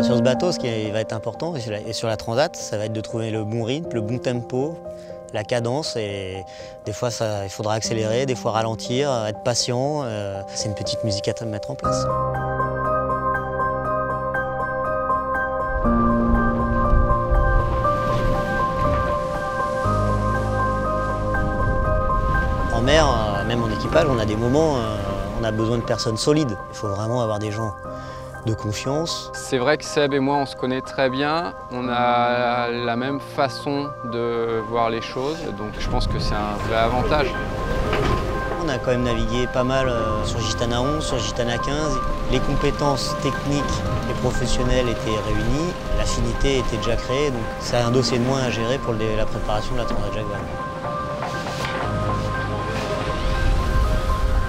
Sur ce bateau, ce qui va être important, et sur la Transat, ça va être de trouver le bon rythme, le bon tempo, la cadence. Et des fois, il faudra accélérer, des fois ralentir, être patient. C'est une petite musique à mettre en place. En mer, même en équipage, on a des moments, on a besoin de personnes solides. Il faut vraiment avoir des gens de confiance. C'est vrai que Seb et moi, on se connaît très bien. On a la même façon de voir les choses, donc je pense que c'est un vrai avantage. On a quand même navigué pas mal sur Gitana 11, sur Gitana 15. Les compétences techniques et professionnelles étaient réunies, l'affinité était déjà créée, donc c'est un dossier de moins à gérer pour la préparation de la Transat Jacques Vabre.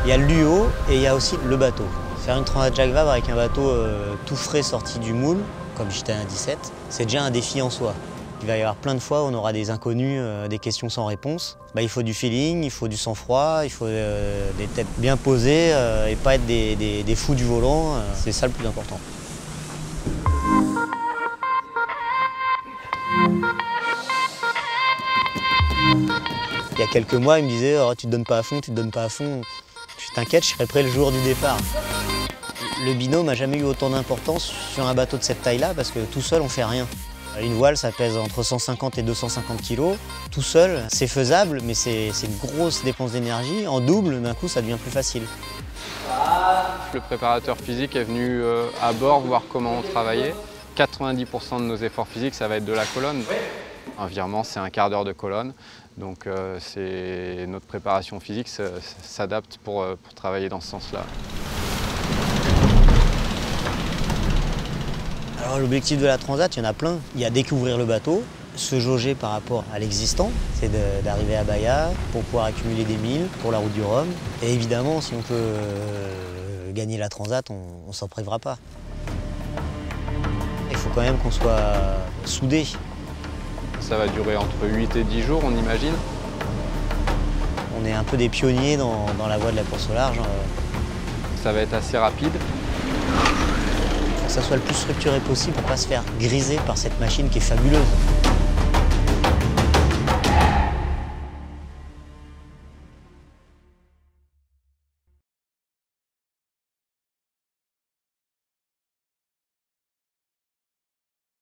Il y a le duo et il y a aussi le bateau. Faire une Transat Jacques Vabre avec un bateau tout frais sorti du moule, comme Gitana 17, c'est déjà un défi en soi. Il va y avoir plein de fois où on aura des inconnus, des questions sans réponse. Il faut du feeling, il faut du sang-froid, il faut des têtes bien posées et pas être des fous du volant. C'est ça le plus important. Il y a quelques mois, il me disait oh, tu te donnes pas à fond, tu te donnes pas à fond. Je t'inquiète, je serai prêt le jour du départ. Le binôme n'a jamais eu autant d'importance sur un bateau de cette taille-là parce que tout seul, on fait rien. Une voile, ça pèse entre 150 et 250 kg. Tout seul, c'est faisable, mais c'est une grosse dépense d'énergie. En double, d'un coup, ça devient plus facile. Le préparateur physique est venu à bord voir comment on travaillait. 90% de nos efforts physiques, ça va être de la colonne. Un virement, c'est un quart d'heure de colonne. Donc notre préparation physique s'adapte pour travailler dans ce sens-là. Alors l'objectif de la Transat, il y en a plein. Il y a découvrir le bateau, se jauger par rapport à l'existant, c'est d'arriver à Bahia pour pouvoir accumuler des milles pour la route du Rhum. Et évidemment, si on peut gagner la Transat, on ne s'en privera pas. Il faut quand même qu'on soit soudés. Ça va durer entre 8 et 10 jours, on imagine. On est un peu des pionniers dans la voie de la course au large. Ça va être assez rapide. Il faut que ça soit le plus structuré possible pour ne pas se faire griser par cette machine qui est fabuleuse.